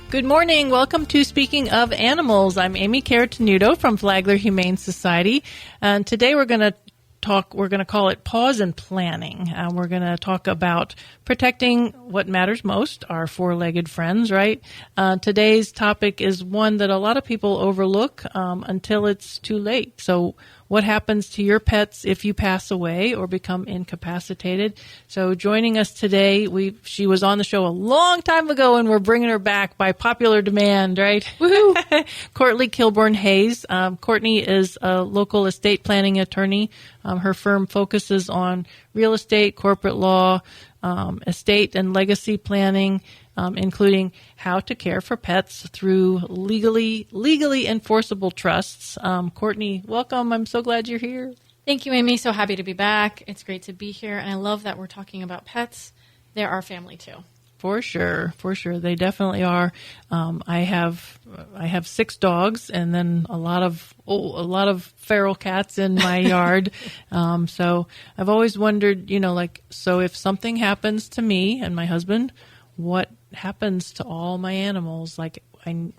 Good morning. Welcome to Speaking of Animals. I'm Amy Caratanudo from Flagler Humane Society. And today we're going to call it Pause and Planning. We're going to talk about protecting what matters most, our four-legged friends, right? Today's topic is one that a lot of people overlook until it's too late. So what happens to your pets if you pass away or become incapacitated? So joining us today, she was on the show a long time ago, and we're bringing her back by popular demand, right? Woohoo! Courtney Kilburn Hayes. Courtney is a local estate planning attorney. Her firm focuses on real estate, corporate law, estate and legacy planning, including how to care for pets through legally enforceable trusts. Courtney, welcome. I'm so glad you're here. Thank you, Amy. So happy to be back. It's great to be here, and I love that we're talking about pets. They're our family too. For sure. They definitely are. I have 6 dogs, and then a lot of feral cats in my yard. So I've always wondered, so if something happens to me and my husband, what happens to all my animals?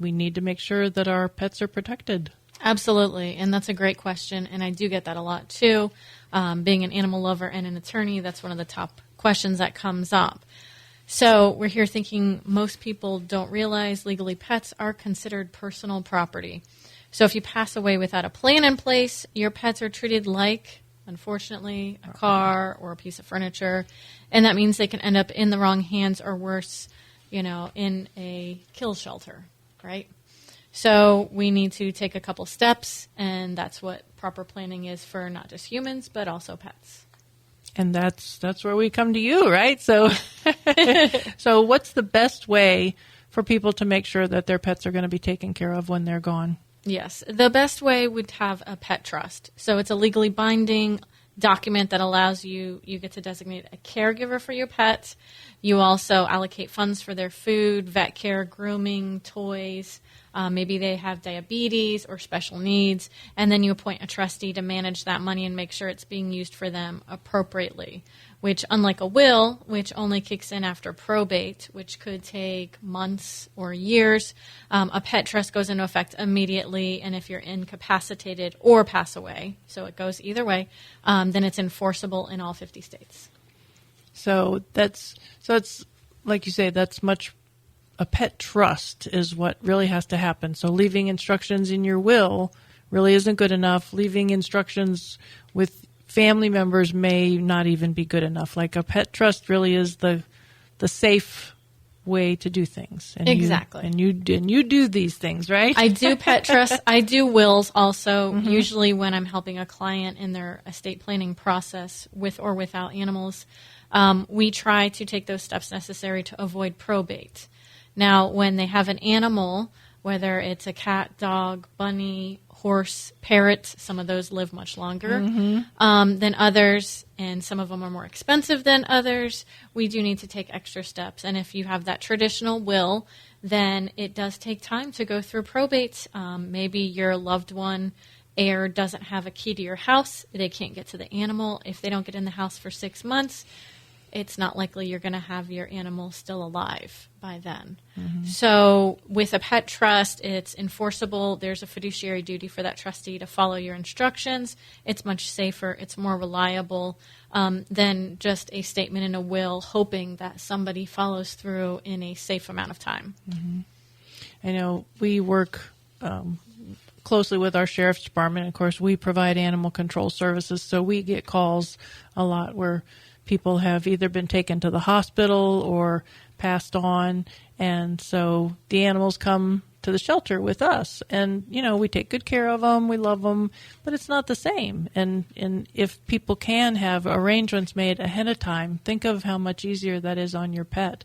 We need to make sure that our pets are protected. Absolutely, and that's a great question, and I do get that a lot too. Being an animal lover and an attorney, that's one of the top questions that comes up. So we're here thinking most people don't realize legally pets are considered personal property. So if you pass away without a plan in place, your pets are treated like, unfortunately, a car or a piece of furniture, and that means they can end up in the wrong hands or worse, in a kill shelter, right? So we need to take a couple steps, and that's what proper planning is for not just humans, but also pets. And that's where we come to you, right? So, so what's the best way for people to make sure that their pets are going to be taken care of when they're gone? Yes, the best way would have a pet trust. So it's a legally binding document that allows you get to designate a caregiver for your pet. You also allocate funds for their food, vet care, grooming, toys. Maybe they have diabetes or special needs, and then you appoint a trustee to manage that money and make sure it's being used for them appropriately, which, unlike a will, which only kicks in after probate, which could take months or years, a pet trust goes into effect immediately, and if you're incapacitated or pass away, so it goes either way, then it's enforceable in all 50 states. So it's like you say, a pet trust is what really has to happen. So leaving instructions in your will really isn't good enough. Leaving instructions with family members may not even be good enough. Like a pet trust really is the safe way to do things. And exactly. You do these things, right? I do pet trusts. I do wills also, usually when I'm helping a client in their estate planning process with or without animals. We try to take those steps necessary to avoid probate. Now, when they have an animal, whether it's a cat, dog, bunny, horse, parrot, some of those live much longer than others, and some of them are more expensive than others, we do need to take extra steps. And if you have that traditional will, then it does take time to go through probate. Maybe your loved one, heir, doesn't have a key to your house. They can't get to the animal. If they don't get in the house for 6 months, it's not likely you're going to have your animal still alive by then. So with a pet trust, it's enforceable. There's a fiduciary duty for that trustee to follow your instructions. It's much safer. It's more reliable than just a statement in a will, hoping that somebody follows through in a safe amount of time. I know we work closely with our sheriff's department. Of course, we provide animal control services, so we get calls a lot where people have either been taken to the hospital or passed on, and so the animals come to the shelter with us, and we take good care of them, we love them, but it's not the same. And if people can have arrangements made ahead of time, think of how much easier that is on your pet.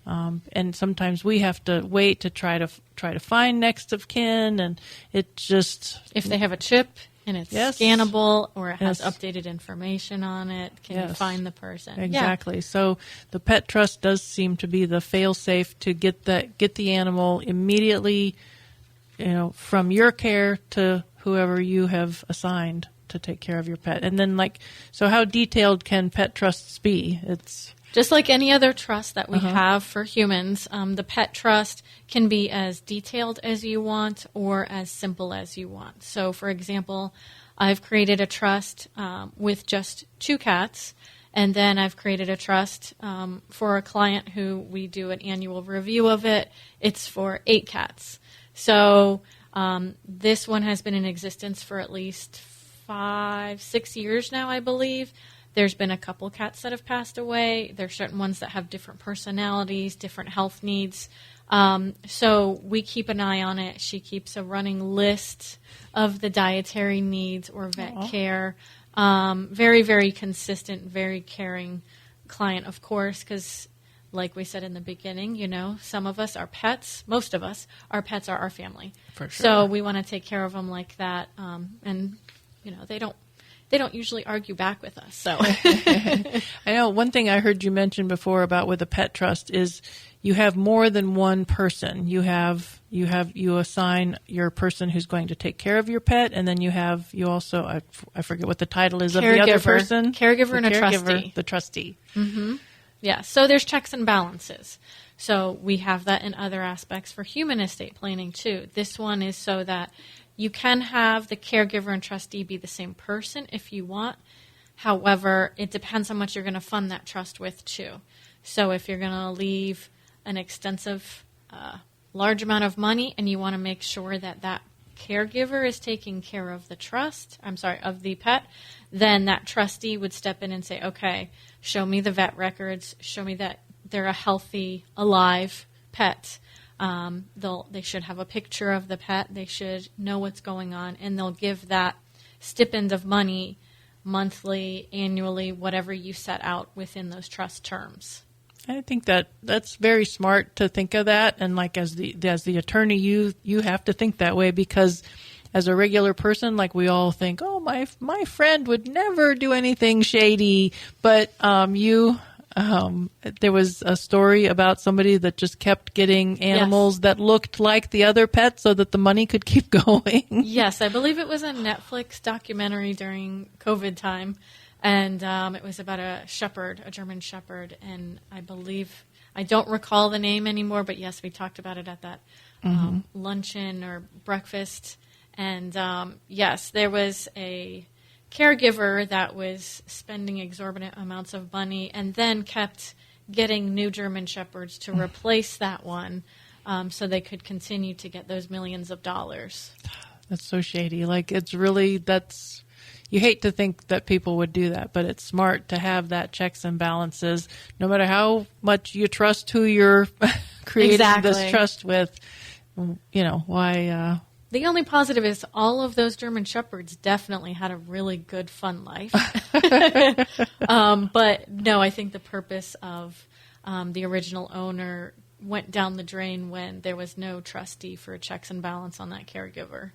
And sometimes we have to wait to try to find next of kin, and it just, if they have a chip and it's scannable or it has updated information on it, can you find the person? Exactly. Yeah. So the pet trust does seem to be the fail-safe to get the animal immediately, from your care to whoever you have assigned. to take care of your pet. And then so how detailed can pet trusts be? It's just like any other trust that we have for humans. The pet trust can be as detailed as you want or as simple as you want. So, for example, I've created a trust with just 2 cats, and then I've created a trust for a client who we do an annual review of it. It's for 8 cats. So this one has been in existence for at least 5-6 years now, I believe. There's been a couple cats that have passed away. There's certain ones that have different personalities, different health needs. So we keep an eye on it. She keeps a running list of the dietary needs or vet care. Very, very consistent, very caring client, of course, because like we said in the beginning, some of us are pets. Most of us, our pets are our family. For sure. So we want to take care of them like that. And, they don't usually argue back with us. So I know one thing I heard you mention before about with a pet trust is you have more than one person. You assign your person who's going to take care of your pet, and then you also I forget what the title is of the other person. Caregiver and a trustee. The trustee. Mm-hmm. Yeah. So there's checks and balances. So we have that in other aspects for human estate planning too. This one is so that you can have the caregiver and trustee be the same person if you want. However, it depends how much you're going to fund that trust with too. So if you're going to leave an extensive, large amount of money and you want to make sure that that caregiver is taking care of of the pet, then that trustee would step in and say, okay, show me the vet records, show me that they're a healthy, alive pet. They should have a picture of the pet. They should know what's going on, and they'll give that stipend of money monthly, annually, whatever you set out within those trust terms. I think that's very smart to think of that, and as the attorney, you have to think that way, because as a regular person, we all think, oh, my friend would never do anything shady, but there was a story about somebody that just kept getting animals that looked like the other pet so that the money could keep going. Yes, I believe it was a Netflix documentary during COVID time, and it was about a German shepherd, and I don't recall the name anymore, but yes, we talked about it at that luncheon or breakfast, and yes, there was a caregiver that was spending exorbitant amounts of money and then kept getting new German shepherds to replace that one so they could continue to get those millions of dollars. That's so shady. It's really, you hate to think that people would do that, but it's smart to have that checks and balances, no matter how much you trust who you're creating this trust with. Why... The only positive is all of those German shepherds definitely had a really good, fun life. But no, I think the purpose of the original owner went down the drain when there was no trustee for checks and balance on that caregiver.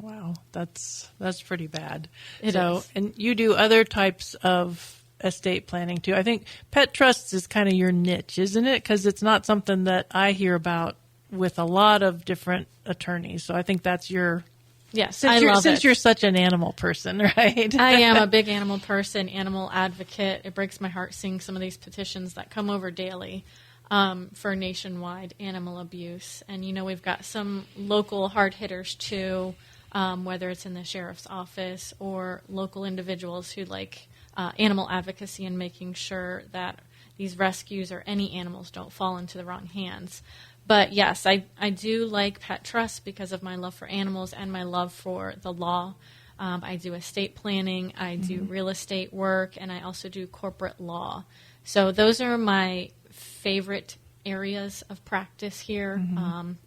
Wow, that's pretty bad. It is. And you do other types of estate planning too. I think pet trusts is kind of your niche, isn't it? Because it's not something that I hear about with a lot of different attorneys. So I think that's your... Yes, since you're such an animal person, right? I am a big animal person, animal advocate. It breaks my heart seeing some of these petitions that come over daily for nationwide animal abuse. And, we've got some local hard hitters too, whether it's in the sheriff's office or local individuals who like animal advocacy and making sure that these rescues or any animals don't fall into the wrong hands. But yes, I do like pet trusts because of my love for animals and my love for the law. I do estate planning, I do real estate work, and I also do corporate law. So those are my favorite areas of practice here.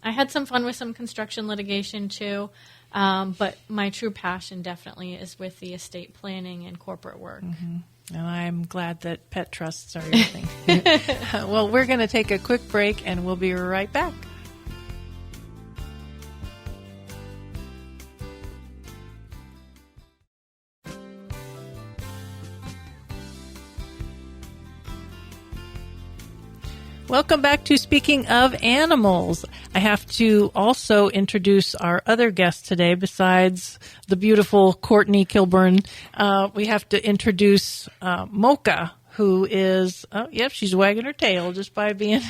I had some fun with some construction litigation too, but my true passion definitely is with the estate planning and corporate work. And I'm glad that pet trusts are your thing. Well, we're going to take a quick break, and we'll be right back. Welcome back to Speaking of Animals. I have to also introduce our other guest today. Besides the beautiful Courtney Kilburn, we have to introduce Mocha, who is, she's wagging her tail just by being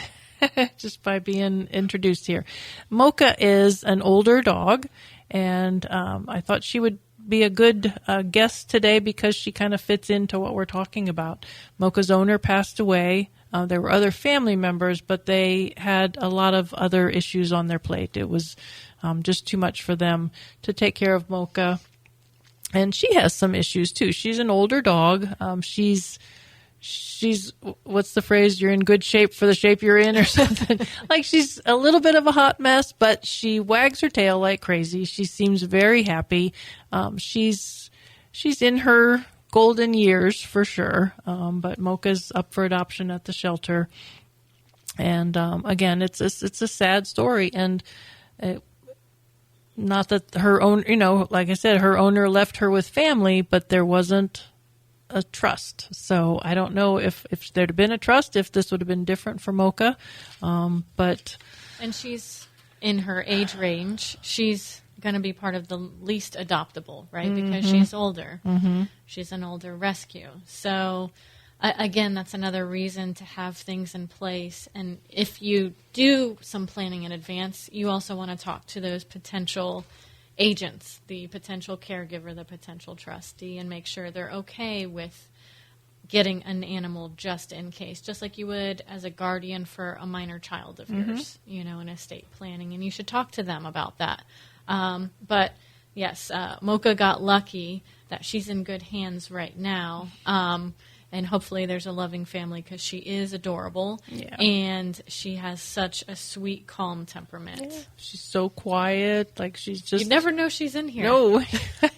introduced here. Mocha is an older dog, and I thought she would be a good guest today because she kind of fits into what we're talking about. Mocha's owner passed away. There were other family members, but they had a lot of other issues on their plate. It was just too much for them to take care of Mocha. And she has some issues too. She's an older dog. She's what's the phrase? You're in good shape for the shape you're in, or something. Like, she's a little bit of a hot mess, but she wags her tail like crazy. She seems very happy. She's in her golden years for sure. But Mocha's up for adoption at the shelter. And, again, it's a sad story. And not that her own, like I said, her owner left her with family, but there wasn't a trust. So I don't know if there'd have been a trust, if this would have been different for Mocha. And she's in her age range. She's going to be part of the least adoptable, right? Because she's older. Mm-hmm. She's an older rescue. So again, that's another reason to have things in place. And if you do some planning in advance, you also want to talk to those potential agents, the potential caregiver, the potential trustee, and make sure they're okay with getting an animal just in case, just like you would as a guardian for a minor child of yours, in estate planning. And you should talk to them about that. But yes, Mocha got lucky that she's in good hands right now. And hopefully there's a loving family because she is adorable. Yeah. And she has such a sweet, calm temperament. Yeah. She's so quiet. Like, she's just... You never know she's in here. No.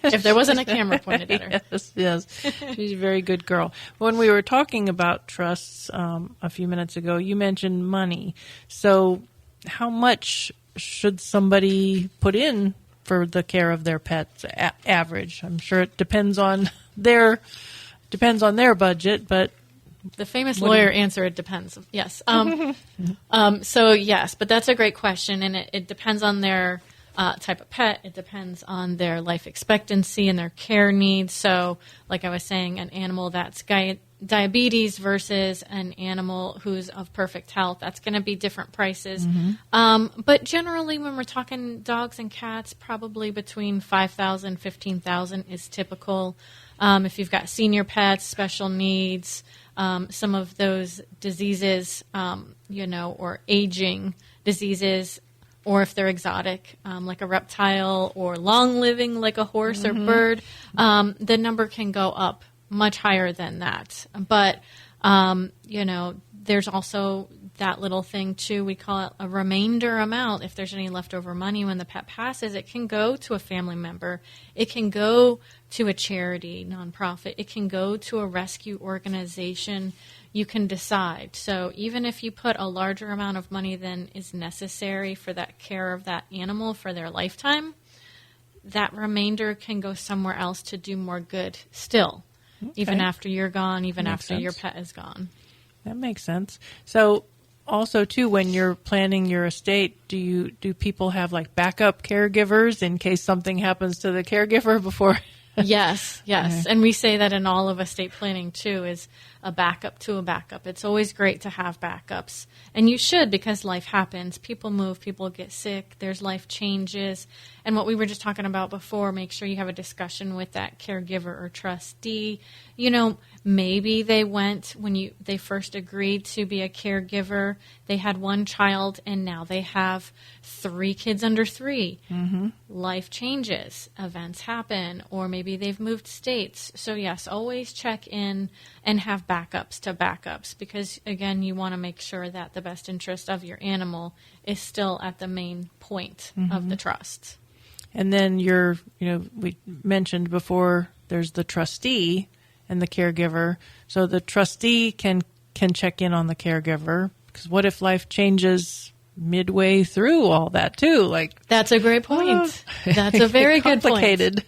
If there wasn't a camera pointed at her. Yes. She's a very good girl. When we were talking about trusts a few minutes ago, you mentioned money. So how much should somebody put in for the care of their pets average? I'm sure it depends on their budget, but the famous lawyer answer, it depends. Yes. So yes, but that's a great question, and it depends on their type of pet. It depends on their life expectancy and their care needs. So, like I was saying, an animal that's diabetes versus an animal who's of perfect health, that's going to be different prices. Mm-hmm. But generally, when we're talking dogs and cats, probably between $5,000, $15,000 is typical. If you've got senior pets, special needs, some of those diseases, or aging diseases, or if they're exotic, like a reptile, or long-living like a horse or bird, the number can go up much higher than that. But, there's also that little thing, too. We call it a remainder amount. If there's any leftover money when the pet passes, it can go to a family member. It can go to a charity, nonprofit. It can go to a rescue organization. You can decide. So even if you put a larger amount of money than is necessary for that care of that animal for their lifetime, that remainder can go somewhere else to do more good still, even after you're gone, even after your pet is gone. That makes sense. So also, too, when you're planning your estate, do people have like backup caregivers in case something happens to the caregiver before? Yes. Okay. And we say that in all of estate planning, too, is a backup to a backup. It's always great to have backups. And you should, because life happens. People move, people get sick, there's life changes. And what we were just talking about before, make sure you have a discussion with that caregiver or trustee. Maybe they went when they first agreed to be a caregiver. They had one child, and now they have 3 kids under 3. Mm-hmm. Life changes, events happen, or maybe they've moved states. So yes, always check in and have backups to backups, because again, you want to make sure that the best interest of your animal is still at the main point of the trust. And then we mentioned before, there's the trustee and the caregiver. So the trustee can check in on the caregiver, because what if life changes midway through all that too? Like, that's a great point. That's a very good point. Complicated.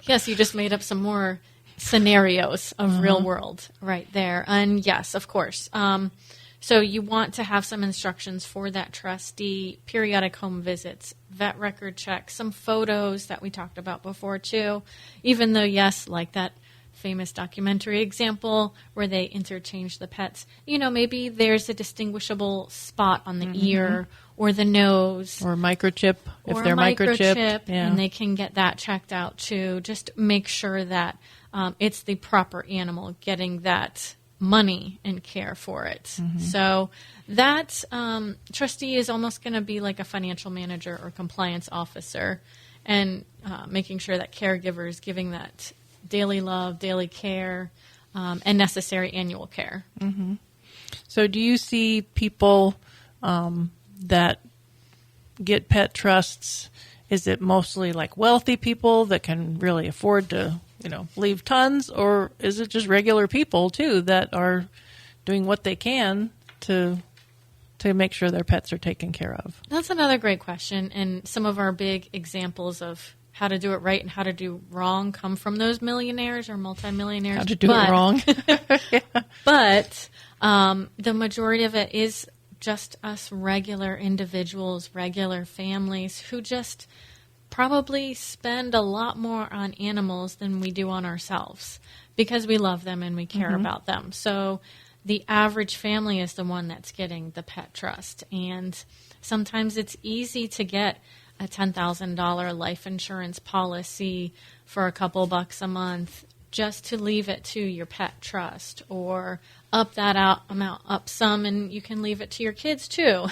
Yes, you just made up some more scenarios of real world right there. And yes, of course. So you want to have some instructions for that trustee, periodic home visits, vet record checks, some photos that we talked about before too, even though, yes, like that famous documentary example where they interchange the pets, maybe there's a distinguishable spot on the ear or the nose. Or microchip, if or they're a microchip, yeah. And they can get that checked out too. Just make sure that it's the proper animal getting that money and care for it. So that trustee is almost going to be like a financial manager or compliance officer, and making sure that caregiver is giving that daily love, daily care, and necessary annual care. So do you see people that get pet trusts? Is it mostly like wealthy people that can really afford to, leave tons, or is it just regular people too that are doing what they can to make sure their pets are taken care of? That's another great question, and some of our big examples of how to do it right and how to do wrong come from those millionaires or multimillionaires. How to do it wrong. Yeah. But the majority of it is just us regular individuals, regular families who just probably spend a lot more on animals than we do on ourselves because we love them and we care about them. So the average family is the one that's getting the pet trust. And sometimes it's easy to get a $10,000 life insurance policy for a couple bucks a month just to leave it to your pet trust, or up that amount up some and you can leave it to your kids too.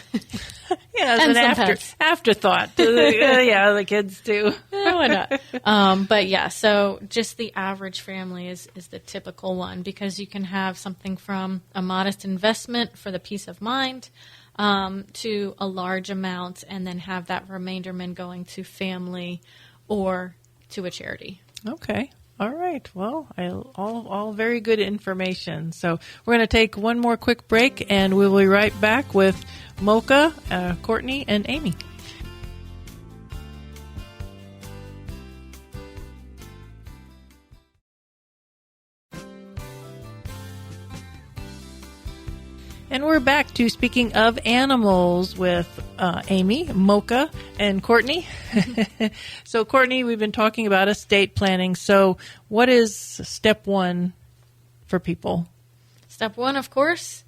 Yeah, it's an afterthought. The kids too. Why not? But yeah, so just the average family is the typical one, because you can have something from a modest investment for the peace of mind to a large amount, and then have that remainderment going to family or to a charity. Okay. All right. Well, all very good information. So we're going to take one more quick break, and we'll be right back with Mocha, Courtney, and Amy. And we're back to Speaking of Animals with Amy, Mocha, and Courtney. So, Courtney, we've been talking about estate planning. So, what is step one for people? Step one, of course,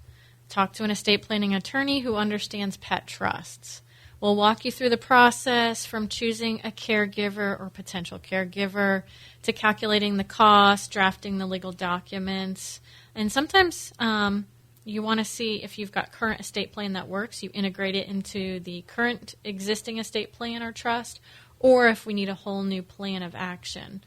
talk to an estate planning attorney who understands pet trusts. We'll walk you through the process from choosing a caregiver or potential caregiver to calculating the cost, drafting the legal documents, and sometimes you want to see if you've got current estate plan that works. You integrate it into the current existing estate plan or trust, or if we need a whole new plan of action.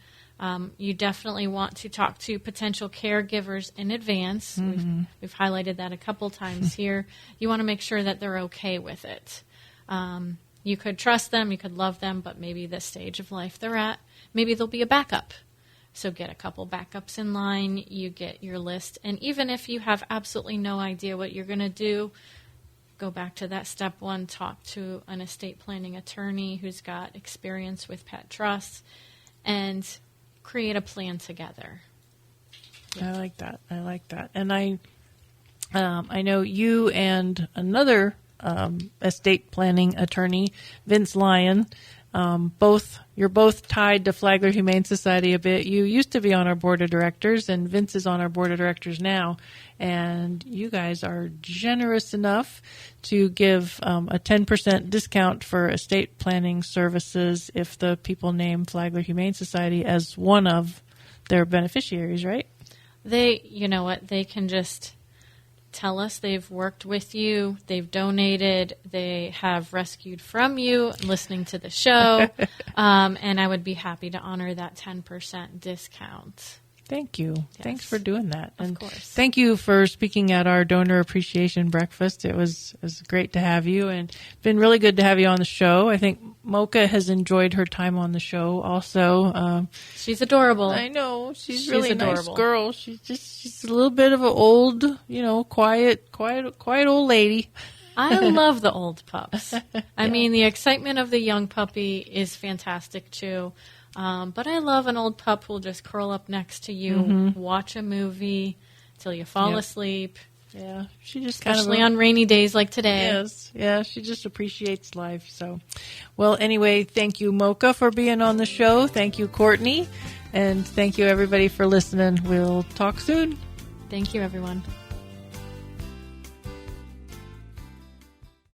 You definitely want to talk to potential caregivers in advance. We've highlighted that a couple times here. You want to make sure that they're okay with it. You could trust them, you could love them, but maybe the stage of life they're at, maybe there'll be a backup. So get a couple backups in line, you get your list, and even if you have absolutely no idea what you're going to do, go back to that step one, talk to an estate planning attorney who's got experience with pet trusts, and create a plan together. Yeah. I like that. And I know you and another estate planning attorney, Vince Lyon, you're both tied to Flagler Humane Society a bit. You used to be on our board of directors, and Vince is on our board of directors now. And you guys are generous enough to give a 10% discount for estate planning services if the people name Flagler Humane Society as one of their beneficiaries, right? You know what, they can just tell us they've worked with you, they've donated, they have rescued from you, listening to the show, and I would be happy to honor that 10% discount. Thank you. Yes. Thanks for doing that. Of and course. Thank you for speaking at our donor appreciation breakfast. It was great to have you, and it's been really good to have you on the show. I think Mocha has enjoyed her time on the show also. She's adorable. I know. She's really adorable. A nice girl. She's a little bit of an old, quiet old lady. I love the old pups. I mean, the excitement of the young puppy is fantastic too. But I love an old pup who'll just curl up next to you, watch a movie till you fall asleep, Yeah, she just kind especially of on rainy days like today. Yes, yeah, she just appreciates life. So, well, anyway, thank you, Mocha, for being on the show. Thank you, Courtney, and thank you everybody for listening. We'll talk soon. Thank you, everyone.